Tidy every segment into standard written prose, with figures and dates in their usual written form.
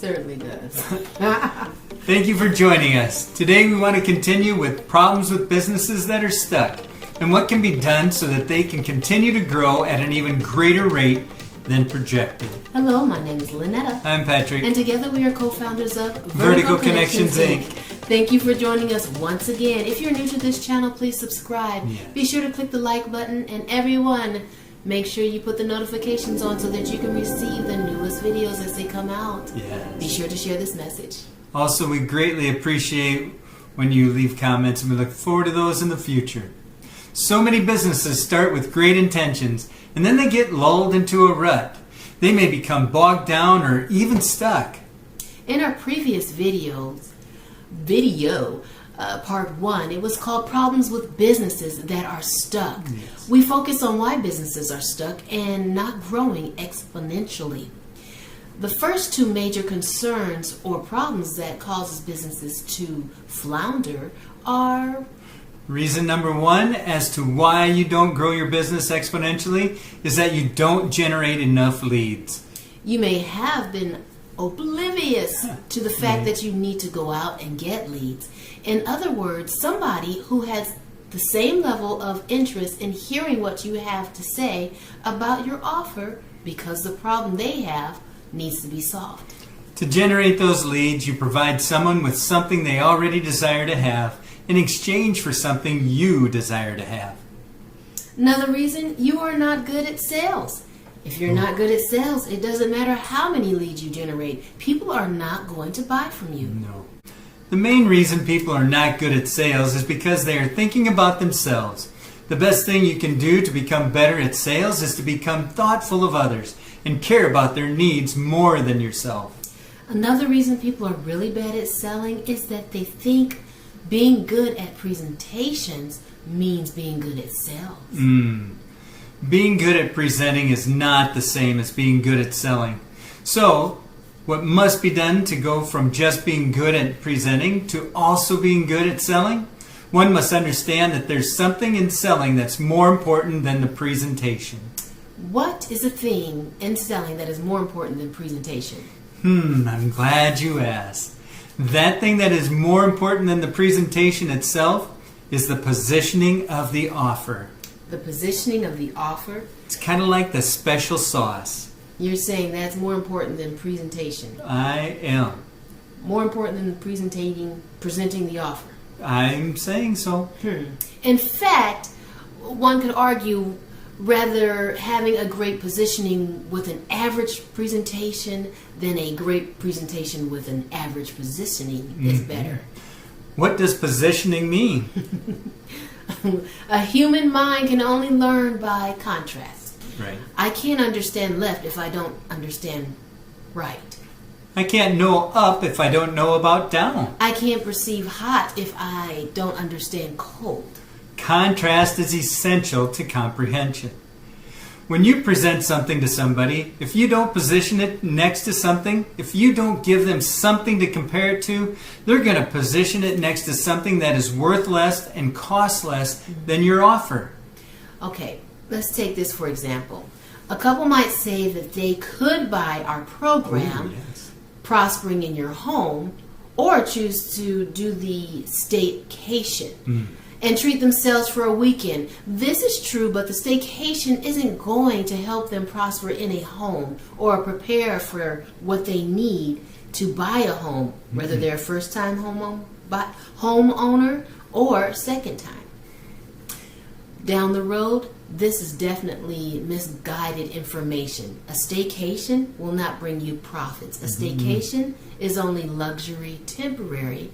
certainly does. Thank you for joining us. Today we want to continue with problems with businesses that are stuck and what can be done so that they can continue to grow at an even greater rate than projected. Hello, my name is Linnetta. I'm Patrick. And together we are co-founders of Verticalconnections Inc. Thank you for joining us once again. If you're new to this channel, please subscribe. Yes. Be sure to click the like button, and everyone, make sure you put the notifications on so that you can receive the newest videos as they come out. Yes. Be sure to share this message. Also, we greatly appreciate when you leave comments, and we look forward to those in the future. So many businesses start with great intentions, and then they get lulled into a rut. They may become bogged down or even stuck. In our previous video, part 1, it was called Problems with Businesses That Are Stuck. Yes. We focus on why businesses are stuck and not growing exponentially. The first two major concerns or problems that causes businesses to flounder are... Reason number 1 as to why you don't grow your business exponentially is that you don't generate enough leads. You may have been oblivious to the fact that you need to go out and get leads. In other words, somebody who has the same level of interest in hearing what you have to say about your offer because the problem they have needs to be solved. To generate those leads, you provide someone with something they already desire to have in exchange for something you desire to have. Another reason, you are not good at sales. If you're not good at sales, it doesn't matter how many leads you generate. People are not going to buy from you. No. The main reason people are not good at sales is because they are thinking about themselves. The best thing you can do to become better at sales is to become thoughtful of others and care about their needs more than yourself. Another reason people are really bad at selling is that they think being good at presentations means being good at sales. Being good at presenting is not the same as being good at selling. So, what must be done to go from just being good at presenting to also being good at selling? One must understand that there's something in selling that's more important than the presentation. What is a thing in selling that is more important than presentation? I'm glad you asked. That thing that is more important than the presentation itself is the positioning of the offer. The positioning of the offer? It's kind of like the special sauce. You're saying that's more important than presentation? I am. More important than presenting the offer? I'm saying so. In fact, one could argue rather having a great positioning with an average presentation than a great presentation with an average positioning is better. What does positioning mean? A human mind can only learn by contrast. Right. I can't understand left if I don't understand right. I can't know up if I don't know about down. I can't perceive hot if I don't understand cold. Contrast is essential to comprehension. When you present something to somebody, if you don't position it next to something, if you don't give them something to compare it to, they're going to position it next to something that is worth less and costs less than your offer. Okay, let's take this for example. A couple might say that they could buy our program, Prospering in Your Home, or choose to do the staycation and treat themselves for a weekend. This is true, but the staycation isn't going to help them prosper in a home or prepare for what they need to buy a home, whether they're a first-time homeowner or second time. Down the road, this is definitely misguided information. A staycation will not bring you profits. A staycation is only luxury, temporary,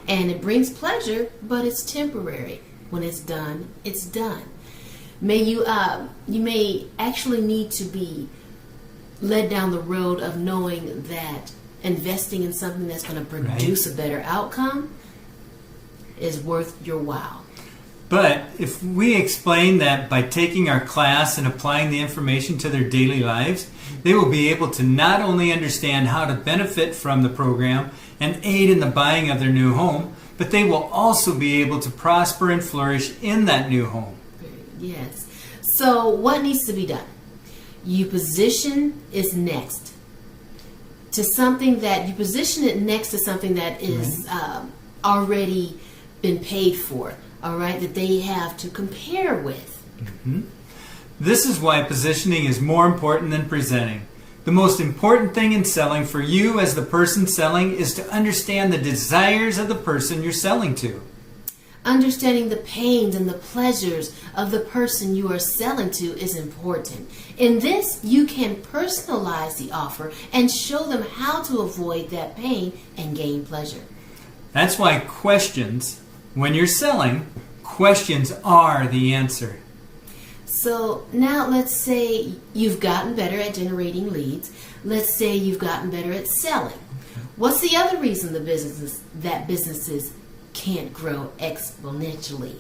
and it brings pleasure, but it's temporary. When it's done, it's done. You may actually need to be led down the road of knowing that investing in something that's going to produce a better outcome is worth your while. But if we explain that by taking our class and applying the information to their daily lives, they will be able to not only understand how to benefit from the program and aid in the buying of their new home, but they will also be able to prosper and flourish in that new home. Yes. So what needs to be done? You position is next. to something that you position it next to something that is already been paid for, all right, that they have to compare with. Mm-hmm. This is why positioning is more important than presenting. The most important thing in selling for you as the person selling is to understand the desires of the person you're selling to. Understanding the pains and the pleasures of the person you are selling to is important. In this, you can personalize the offer and show them how to avoid that pain and gain pleasure. That's why questions, when you're selling, questions are the answer. So now let's say you've gotten better at generating leads. Let's say you've gotten better at selling. What's the other reason businesses can't grow exponentially?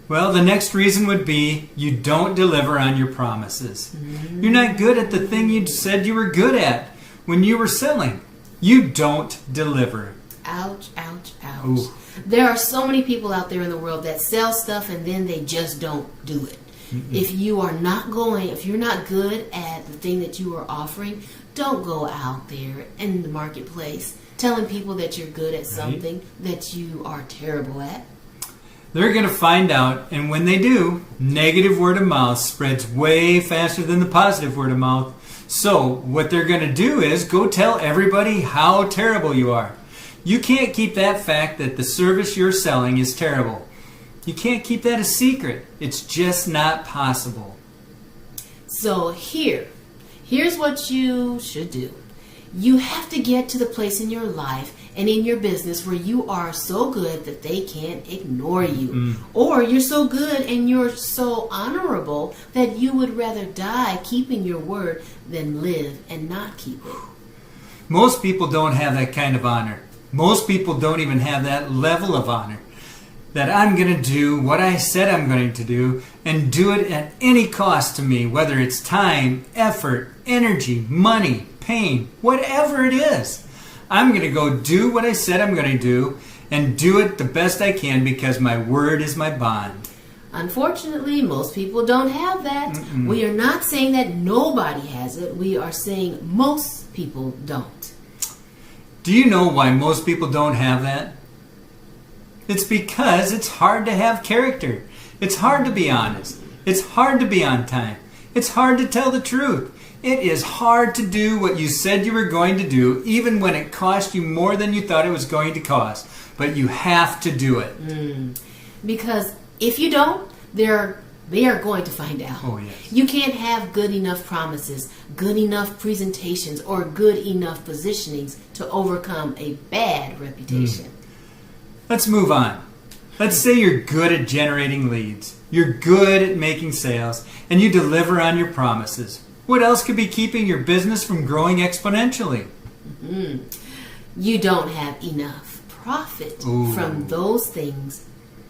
Well, the next reason would be you don't deliver on your promises. Mm-hmm. You're not good at the thing you said you were good at when you were selling. You don't deliver. Ouch, ouch, ouch. Ooh. There are so many people out there in the world that sell stuff and then they just don't do it. Mm-mm. If you're not good at the thing that you are offering, don't go out there in the marketplace telling people that you're good at something that you are terrible at. They're going to find out, and when they do, negative word of mouth spreads way faster than the positive word of mouth. So what they're going to do is go tell everybody how terrible you are. You can't keep that fact that the service you're selling is terrible. You can't keep that a secret. It's just not possible. So here's what you should do. You have to get to the place in your life and in your business where you are so good that they can't ignore you. Or you're so good and you're so honorable that you would rather die keeping your word than live and not keep it. Most people don't have that kind of honor. Most people don't even have that level of honor. That I'm going to do what I said I'm going to do and do it at any cost to me, whether it's time, effort, energy, money, pain, whatever it is. I'm going to go do what I said I'm going to do and do it the best I can because my word is my bond. Unfortunately, most people don't have that. Mm-mm. We are not saying that nobody has it. We are saying most people don't. Do you know why most people don't have that? It's because it's hard to have character. It's hard to be honest. It's hard to be on time. It's hard to tell the truth. It is hard to do what you said you were going to do, even when it cost you more than you thought it was going to cost. But you have to do it. Because if you don't, they are going to find out. Oh, yes. You can't have good enough promises, good enough presentations, or good enough positionings to overcome a bad reputation. Let's move on. Let's say you're good at generating leads. You're good at making sales, and you deliver on your promises. What else could be keeping your business from growing exponentially? You don't have enough profit from those things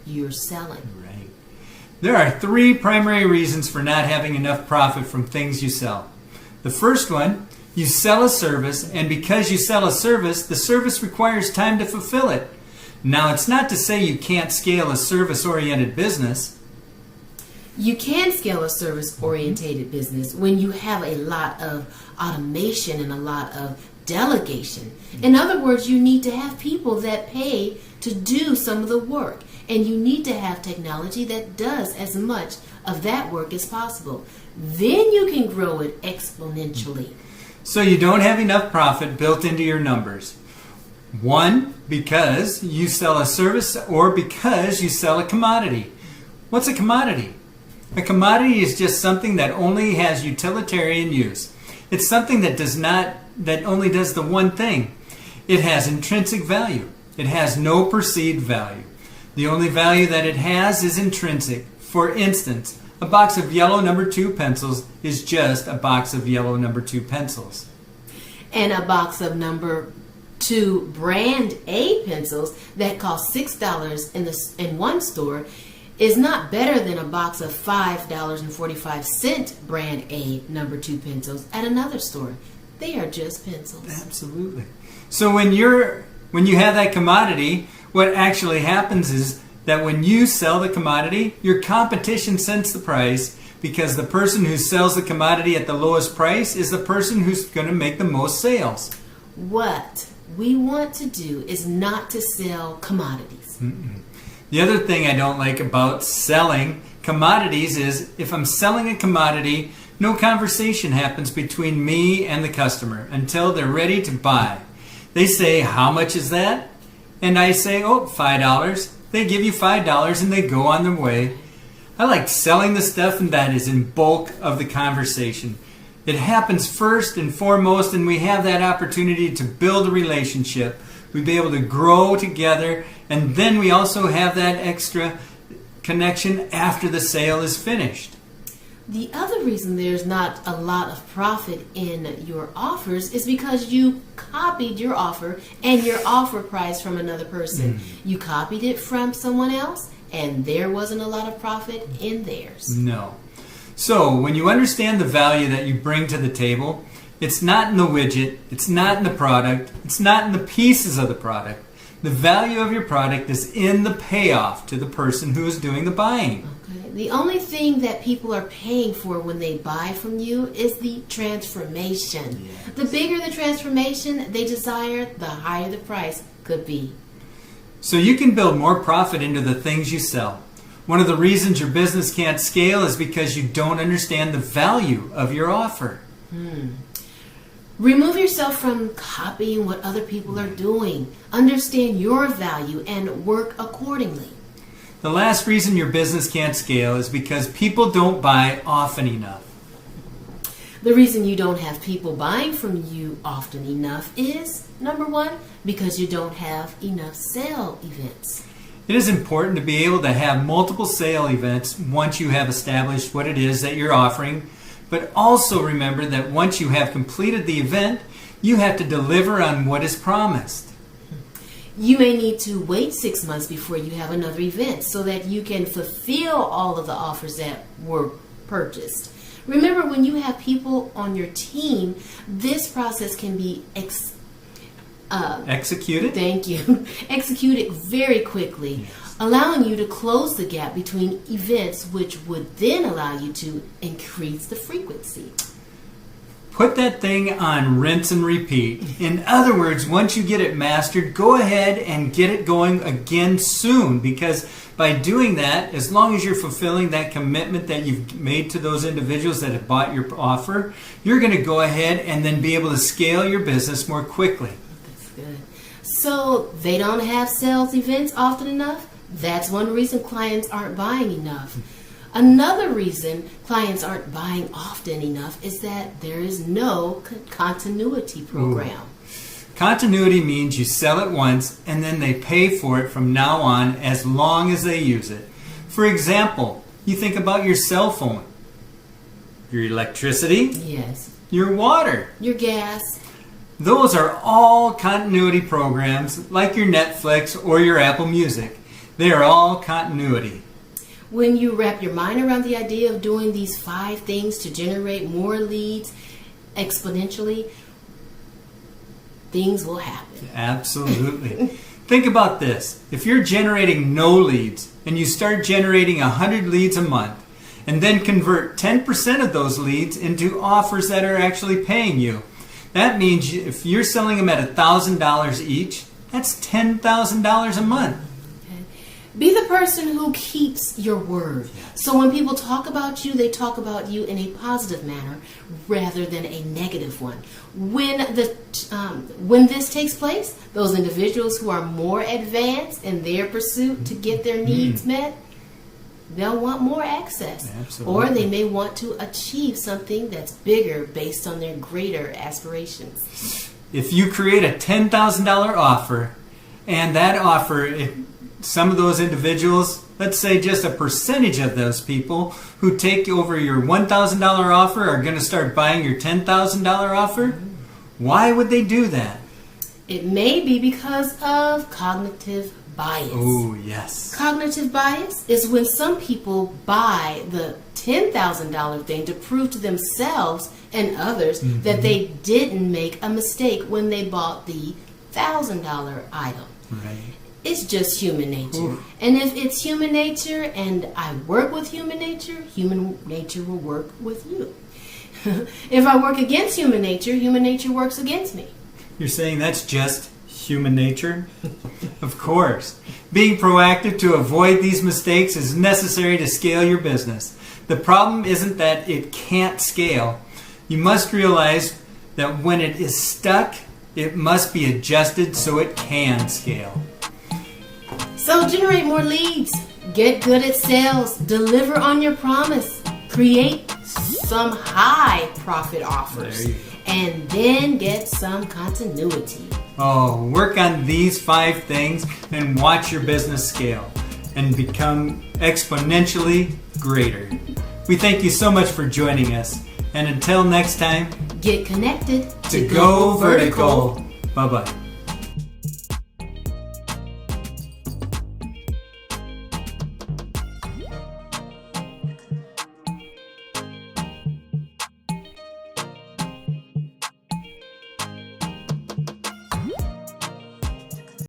you're selling. Right. There are 3 primary reasons for not having enough profit from things you sell. The first one, you sell a service, and because you sell a service, the service requires time to fulfill it. Now, it's not to say you can't scale a service-oriented business. You can scale a service-oriented business when you have a lot of automation and a lot of delegation. In other words, you need to have people that pay to do some of the work. And you need to have technology that does as much of that work as possible. Then you can grow it exponentially. So you don't have enough profit built into your numbers. 1, because you sell a service or because you sell a commodity. What's a commodity? A commodity is just something that only has utilitarian use. It's something that only does the one thing. It has intrinsic value. It has no perceived value. The only value that it has is intrinsic. For instance, a box of yellow number 2 pencils is just a box of yellow number 2 pencils. And a box of number 2 brand A pencils that cost $6 in one store is not better than a box of $5.45 brand A number 2 pencils at another store. They are just pencils. Absolutely. So when you have that commodity, what actually happens is that when you sell the commodity, your competition sets the price because the person who sells the commodity at the lowest price is the person who's going to make the most sales. What we want to do is not to sell commodities. The other thing I don't like about selling commodities is if I'm selling a commodity, no conversation happens between me and the customer until they're ready to buy. They say, how much is that? And I say, oh, $5. They give you $5 and they go on their way. I like selling the stuff and that is in bulk of the conversation. It happens first and foremost, and we have that opportunity to build a relationship. We'll be able to grow together, and then we also have that extra connection after the sale is finished. The other reason there's not a lot of profit in your offers is because you copied your offer and your offer price from another person. You copied it from someone else, and there wasn't a lot of profit in theirs. No. So when you understand the value that you bring to the table, it's not in the widget, it's not in the product, it's not in the pieces of the product. The value of your product is in the payoff to the person who is doing the buying. Okay. The only thing that people are paying for when they buy from you is the transformation. Yes. The bigger the transformation they desire, the higher the price could be. So you can build more profit into the things you sell. One of the reasons your business can't scale is because you don't understand the value of your offer. Remove yourself from copying what other people are doing. Understand your value and work accordingly. The last reason your business can't scale is because people don't buy often enough. The reason you don't have people buying from you often enough is, number one, because you don't have enough sale events. It is important to be able to have multiple sale events once you have established what it is that you're offering, but also remember that once you have completed the event, you have to deliver on what is promised. You may need to wait 6 months before you have another event so that you can fulfill all of the offers that were purchased. Remember, when you have people on your team, this process can be Executed? Thank you. Executed very quickly, allowing you to close the gap between events, which would then allow you to increase the frequency. Put that thing on rinse and repeat. In other words, once you get it mastered, go ahead and get it going again soon, because by doing that, as long as you're fulfilling that commitment that you've made to those individuals that have bought your offer, you're going to go ahead and then be able to scale your business more quickly. Good. So they don't have sales events often enough? That's one reason clients aren't buying enough. Another reason clients aren't buying often enough is that there is no continuity program. Continuity means you sell it once and then they pay for it from now on as long as they use it. For example, you think about your cell phone, your electricity, Yes. your water. Your gas. Those are all continuity programs like your Netflix or your Apple Music. They are all continuity. When you wrap your mind around the idea of doing these 5 things to generate more leads exponentially, things will happen. Absolutely. Think about this. If you're generating no leads and you start generating 100 leads a month and then convert 10% of those leads into offers that are actually paying you, that means if you're selling them at $1,000 each, that's $10,000 a month. Okay. Be the person who keeps your word. So when people talk about you, they talk about you in a positive manner rather than a negative one. When this takes place, those individuals who are more advanced in their pursuit to get their needs met, they'll want more access. Absolutely. Or they may want to achieve something that's bigger based on their greater aspirations. If you create a $10,000 offer and that offer, some of those individuals, let's say just a percentage of those people who take over your $1,000 offer are going to start buying your $10,000 offer, why would they do that? It may be because of cognitive bias. Oh, yes. Cognitive bias is when some people buy the $10,000 thing to prove to themselves and others that they didn't make a mistake when they bought the $1,000 item. Right. It's just human nature. Oof. And if it's human nature and I work with human nature will work with you. If I work against human nature works against me. You're saying that's just human nature? Of course. Being proactive to avoid these mistakes is necessary to scale your business. The problem isn't that it can't scale. You must realize that when it is stuck, it must be adjusted so it can scale. So generate more leads, get good at sales, deliver on your promise, create some high profit offers, and then get some continuity. Oh, work on these 5 things and watch your business scale and become exponentially greater. We thank you so much for joining us. And until next time, Get connected to go vertical. Bye-bye.